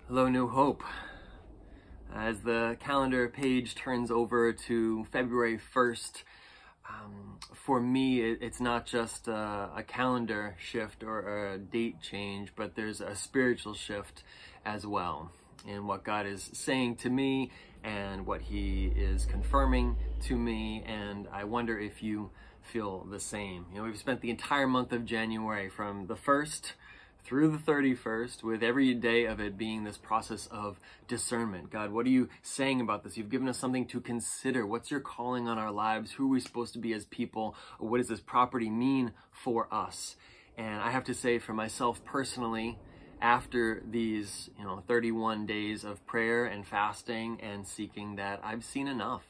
Hello, New Hope. As the calendar page turns over to February 1st, for me, it's not just a calendar shift or a date change, but there's a spiritual shift as well in what God is saying to me and what He is confirming to me. And I wonder if you feel the same. We've spent the entire month of January from the 1st through the 31st, with every day of it being this process of discernment. God, what are you saying about this? You've given us something to consider. What's your calling on our lives? Who are we supposed to be as people? What does this property mean for us? And I have to say, for myself personally, after these 31 days of prayer and fasting and seeking, that I've seen enough.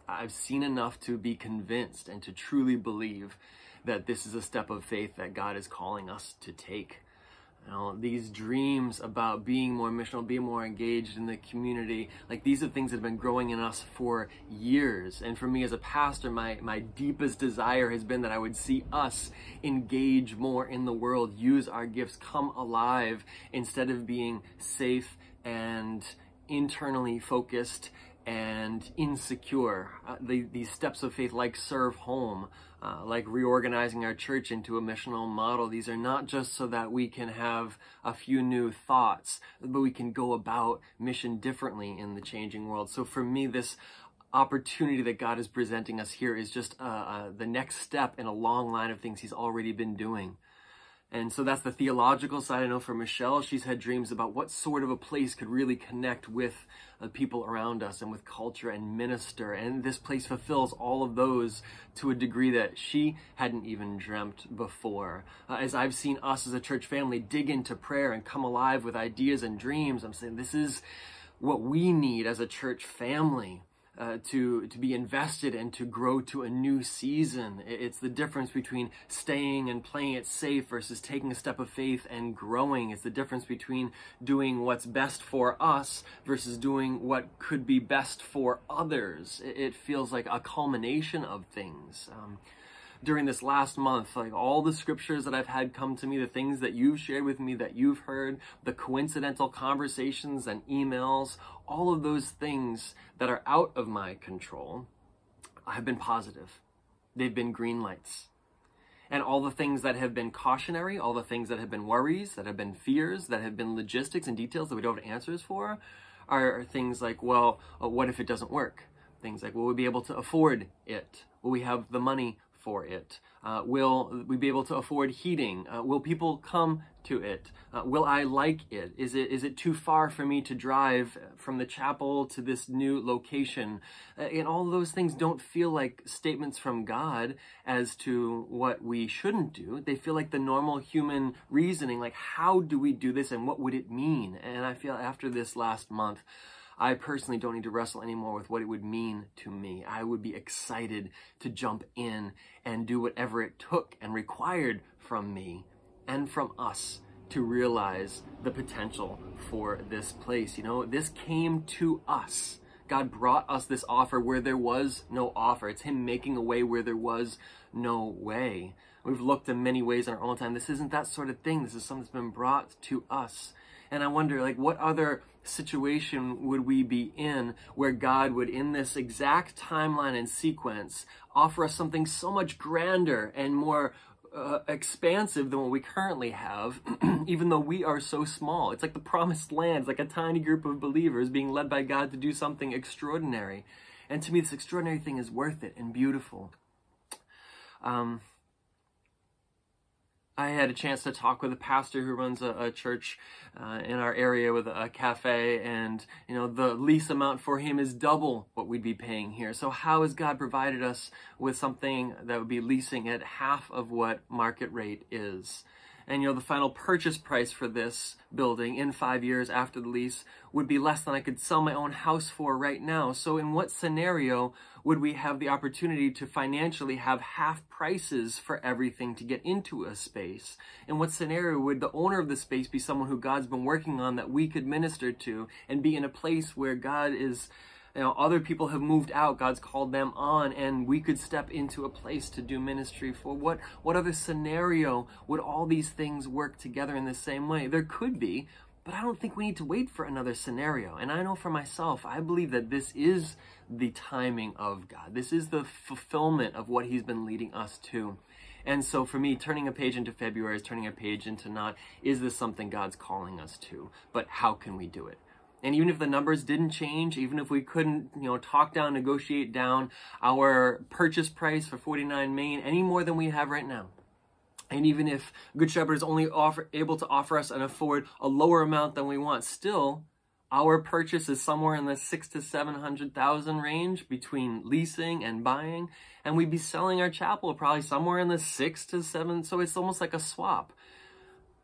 I've seen enough to be convinced and to truly believe that this is a step of faith that God is calling us to take. These dreams about being more missional, being more engaged in the community, like these are things that have been growing in us for years. And for me as a pastor, my deepest desire has been that I would see us engage more in the world, use our gifts, come alive, instead of being safe and internally focused and insecure. These steps of faith, like Serve Home, like reorganizing our church into a missional model, these are not just so that we can have a few new thoughts, but we can go about mission differently in the changing world. So for me, this opportunity that God is presenting us here is just the next step in a long line of things He's already been doing. And so that's the theological side. I know for Michelle, she's had dreams about what sort of a place could really connect with the people around us and with culture and minister. And this place fulfills all of those to a degree that she hadn't even dreamt before. As I've seen us as a church family dig into prayer and come alive with ideas and dreams, I'm saying this is what we need as a church family. To be invested and to grow to a new season. It's the difference between staying and playing it safe versus taking a step of faith and growing. It's the difference between doing what's best for us versus doing what could be best for others. It feels like a culmination of things. During this last month, like all the scriptures that I've had come to me, the things that you've shared with me, that you've heard, the coincidental conversations and emails, all of those things that are out of my control have been positive. They've been green lights. And all the things that have been cautionary, all the things that have been worries, that have been fears, that have been logistics and details that we don't have answers for, are things like, well, what if it doesn't work? Things like, will we be able to afford it? Will we have the money for it? Will we be able to afford heating? Will people come to it? Will I like it? Is it too far for me to drive from the chapel to this new location? And all of those things don't feel like statements from God as to what we shouldn't do. They feel like the normal human reasoning, like how do we do this and what would it mean? And I feel after this last month, I personally don't need to wrestle anymore with what it would mean to me. I would be excited to jump in and do whatever it took and required from me and from us to realize the potential for this place. This came to us. God brought us this offer where there was no offer. It's Him making a way where there was no way. We've looked in many ways in our own time. This isn't that sort of thing. This is something that's been brought to us. And I wonder, what other situation would we be in where God would, in this exact timeline and sequence, offer us something so much grander and more expansive than what we currently have, even though we are so small. It's like the promised land. It's like a tiny group of believers being led by God to do something extraordinary. And to me, this extraordinary thing is worth it and beautiful. I had a chance to talk with a pastor who runs a church in our area with a cafe, and the lease amount for him is double what we'd be paying here. So how has God provided us with something that would be leasing at half of what market rate is? And the final purchase price for this building in 5 years after the lease would be less than I could sell my own house for right now. So in what scenario would we have the opportunity to financially have half prices for everything to get into a space? In what scenario would the owner of the space be someone who God's been working on that we could minister to and be in a place where God is other people have moved out, God's called them on, and we could step into a place to do ministry for? What other scenario would all these things work together in the same way? There could be, But I don't think we need to wait for another scenario. And I know for myself, I believe that this is the timing of God. This is the fulfillment of what he's been leading us to. And so for me, turning a page into February is turning a page into not, is this something God's calling us to? But how can we do it? And even if the numbers didn't change, even if we couldn't, talk down, negotiate down our purchase price for $49 million any more than we have right now, and even if Good Shepherd is only able to offer us and afford a lower amount than we want, still, our purchase is somewhere in the $600,000 to $700,000 range between leasing and buying, and we'd be selling our chapel probably somewhere in the 6 to 7. So it's almost like a swap.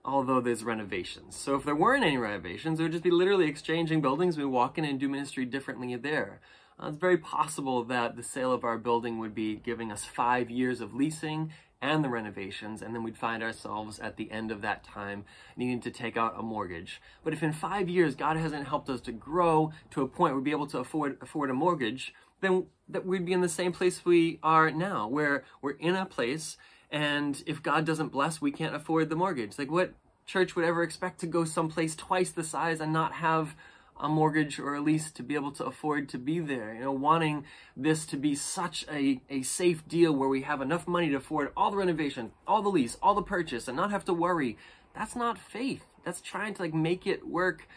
Although there's renovations. So if there weren't any renovations, it would just be literally exchanging buildings. We walk in and do ministry differently there. It's very possible that the sale of our building would be giving us 5 years of leasing and the renovations, and then we'd find ourselves at the end of that time needing to take out a mortgage. But if in 5 years God hasn't helped us to grow to a point where we'd be able to afford a mortgage, then that we'd be in the same place we are now, where we're in a place, and if God doesn't bless, we can't afford the mortgage. Like, what church would ever expect to go someplace twice the size and not have a mortgage or a lease to be able to afford to be there? Wanting this to be such a safe deal where we have enough money to afford all the renovation, all the lease, all the purchase, and not have to worry. That's not faith. That's trying to make it work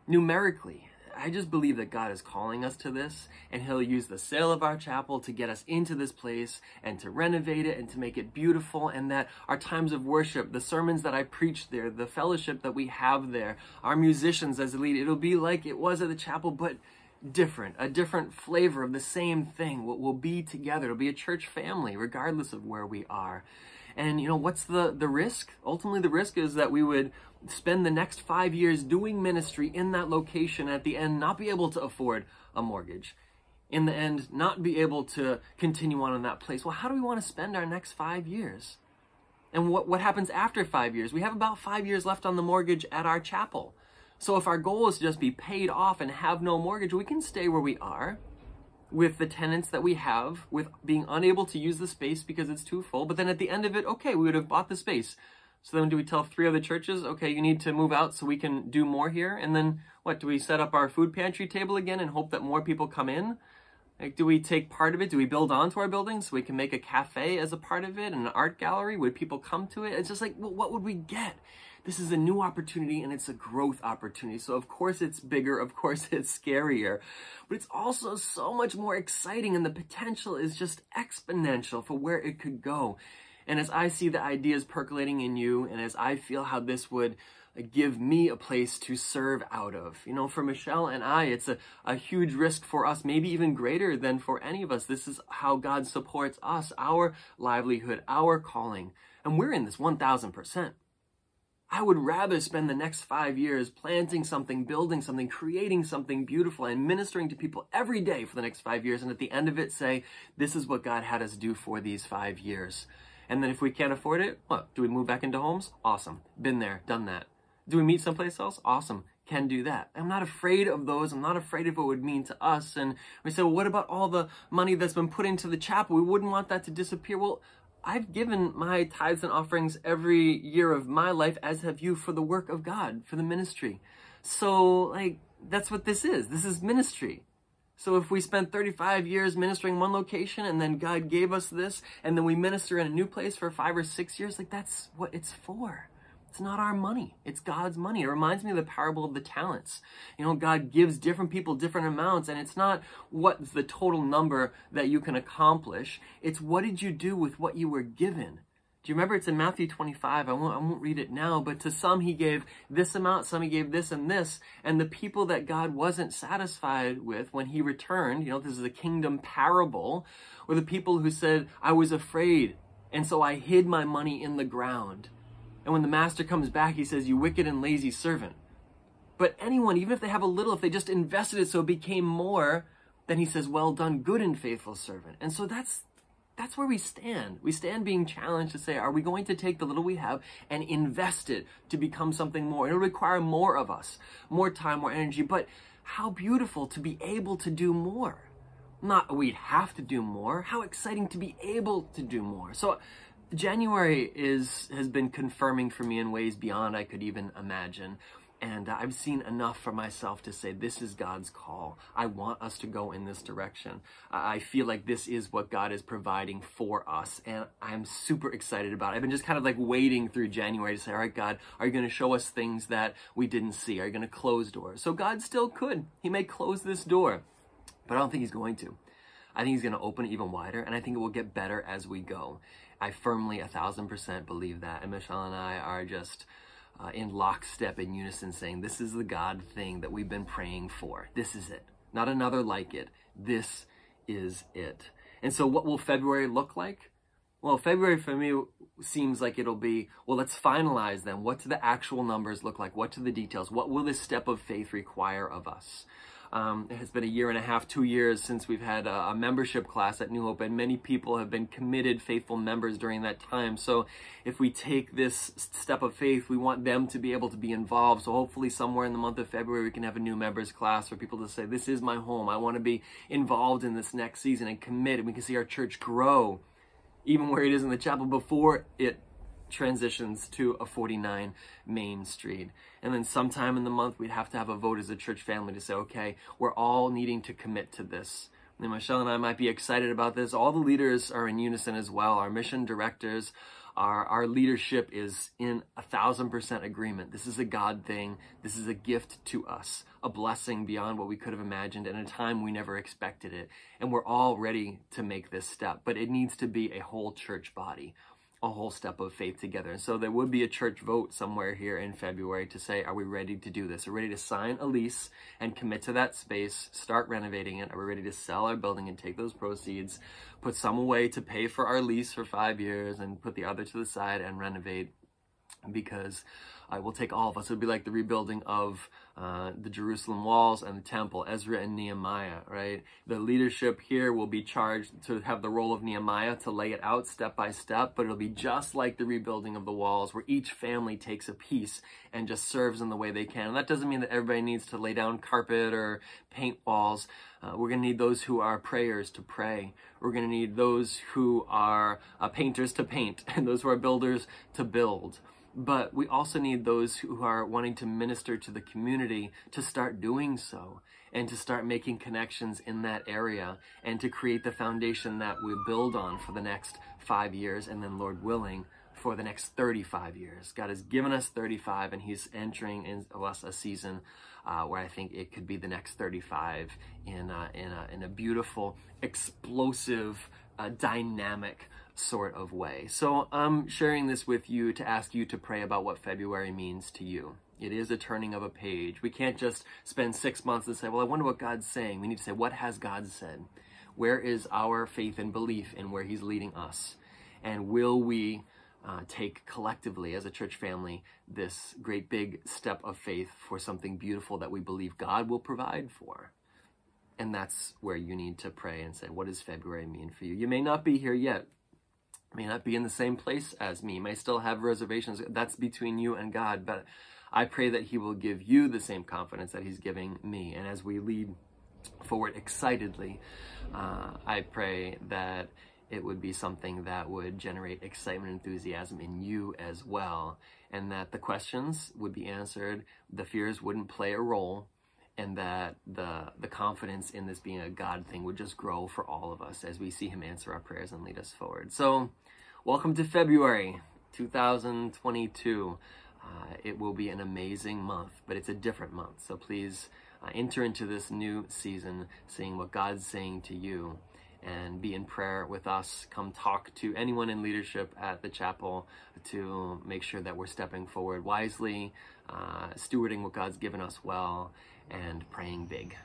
numerically. I just believe that God is calling us to this, and he'll use the sale of our chapel to get us into this place and to renovate it and to make it beautiful, and that our times of worship, the sermons that I preach there, the fellowship that we have there, our musicians as a lead, it'll be like it was at the chapel, but different, a different flavor of the same thing. We'll be together. It'll be a church family regardless of where we are. And what's the risk? Ultimately, the risk is that we would spend the next 5 years doing ministry in that location, at the end not be able to afford a mortgage, in the end not be able to continue on in that place. Well, how do we want to spend our next 5 years? And what happens after 5 years? We have about 5 years left on the mortgage at our chapel. So if our goal is to just be paid off and have no mortgage, we can stay where we are with the tenants that we have, with being unable to use the space because it's too full. But then at the end of it, okay, we would have bought the space. So then do we tell 3 other churches, okay, you need to move out so we can do more here? And then what, do we set up our food pantry table again and hope that more people come in? Do we take part of it? Do we build onto our building so we can make a cafe as a part of it and an art gallery? Would people come to it? It's just like, well, what would we get? This is a new opportunity, and it's a growth opportunity. So of course it's bigger, of course it's scarier, but it's also so much more exciting, and the potential is just exponential for where it could go. And as I see the ideas percolating in you, and as I feel how this would give me a place to serve out of. For Michelle and I, it's a huge risk for us, maybe even greater than for any of us. This is how God supports us, our livelihood, our calling. And we're in this 1,000%. I would rather spend the next 5 years planting something, building something, creating something beautiful, and ministering to people every day for the next 5 years. And at the end of it, say, this is what God had us do for these 5 years. And then if we can't afford it, what? Do we move back into homes? Awesome. Been there, done that. Do we meet someplace else? Awesome. Can do that. I'm not afraid of those. I'm not afraid of what it would mean to us. And we say, well, what about all the money that's been put into the chapel? We wouldn't want that to disappear. Well, I've given my tithes and offerings every year of my life, as have you, for the work of God, for the ministry. So, that's what this is. This is ministry. So if we spent 35 years ministering one location, and then God gave us this, and then we minister in a new place for 5 or 6 years, that's what it's for. It's not our money. It's God's money. It reminds me of the parable of the talents. God gives different people different amounts, and it's not what's the total number that you can accomplish. It's what did you do with what you were given. Do you remember? It's in Matthew 25. I won't read it now, but to some he gave this amount, some he gave this and this. And the people that God wasn't satisfied with when he returned, this is a kingdom parable, were the people who said, I was afraid, and so I hid my money in the ground. And when the master comes back, he says, you wicked and lazy servant. But anyone, even if they have a little, if they just invested it so it became more, then he says, well done, good and faithful servant. And so that's where we stand. We stand being challenged to say, are we going to take the little we have and invest it to become something more? It'll require more of us, more time, more energy, but how beautiful to be able to do more. Not we'd have to do more. How exciting to be able to do more. So January has been confirming for me in ways beyond I could even imagine. And I've seen enough for myself to say, this is God's call. I want us to go in this direction. I feel like this is what God is providing for us. And I'm super excited about it. I've been just kind of like waiting through January to say, all right, God, are you going to show us things that we didn't see? Are you going to close doors? So God still could. He may close this door, but I don't think he's going to. I think he's going to open it even wider, and I think it will get better as we go. I firmly 1,000% believe that. And Michelle and I are just in lockstep, in unison, saying this is the God thing that we've been praying for. This is it. Not another like it. This is it. And so what will February look like? Well, February for me seems like it'll be, well, let's finalize them. What do the actual numbers look like? What do the details? What will this step of faith require of us? It has been 1.5 years, 2 years since we've had a membership class at New Hope, and many people have been committed, faithful members during that time. So if we take this step of faith, we want them to be able to be involved. So hopefully somewhere in the month of February, we can have a new members class for people to say, this is my home. I want to be involved in this next season and committed. We can see our church grow, even where it is in the chapel, before it transitions to a 49 Main Street. And then sometime in the month, we'd have to have a vote as a church family to say, okay, we're all needing to commit to this. And Michelle and I might be excited about this. All the leaders are in unison as well. Our mission directors, our leadership is in 1,000% agreement. This is a God thing. This is a gift to us, a blessing beyond what we could have imagined in a time we never expected it. And we're all ready to make this step, but it needs to be a whole church body, a whole step of faith together. And so there would be a church vote somewhere here in February to say, are we ready to do this? Are we ready to sign a lease and commit to that space, start renovating it? Are we ready to sell our building and take those proceeds, put some away to pay for our lease for 5 years, and put the other to the side and renovate? Because it will take all of us. It would be like the rebuilding of the Jerusalem walls and the temple, Ezra and Nehemiah, right? The leadership here will be charged to have the role of Nehemiah to lay it out step by step, but it'll be just like the rebuilding of the walls, where each family takes a piece and just serves in the way they can. And that doesn't mean that everybody needs to lay down carpet or paint walls. We're going to need those who are prayers to pray. We're going to need those who are painters to paint, and those who are builders to build. But we also need those who are wanting to minister to the community to start doing so, and to start making connections in that area, and to create the foundation that we build on for the next 5 years, and then, Lord willing, for the next 35 years. God has given us 35, and he's entering into us a season where I think it could be the next 35 in a beautiful, explosive, dynamic sort of way. So I'm sharing this with you to ask you to pray about what February means to you. It is a turning of a page. We can't just spend 6 months and say, well, I wonder what God's saying. We need to say, what has God said? Where is our faith and belief in where he's leading us? And will we take collectively as a church family this great big step of faith for something beautiful that we believe God will provide for? And that's where you need to pray and say, what does February mean for you? You may not be here yet. May not be in the same place as me, may still have reservations. That's between you and God, but I pray that he will give you the same confidence that he's giving me. And as we lead forward excitedly, I pray that it would be something that would generate excitement and enthusiasm in you as well, and that the questions would be answered, the fears wouldn't play a role, and that the confidence in this being a God thing would just grow for all of us as we see him answer our prayers and lead us forward. So, welcome to February 2022. It will be an amazing month, but it's a different month. So please enter into this new season seeing what God's saying to you, and be in prayer with us. Come talk to anyone in leadership at the chapel to make sure that we're stepping forward wisely, stewarding what God's given us well, and praying big.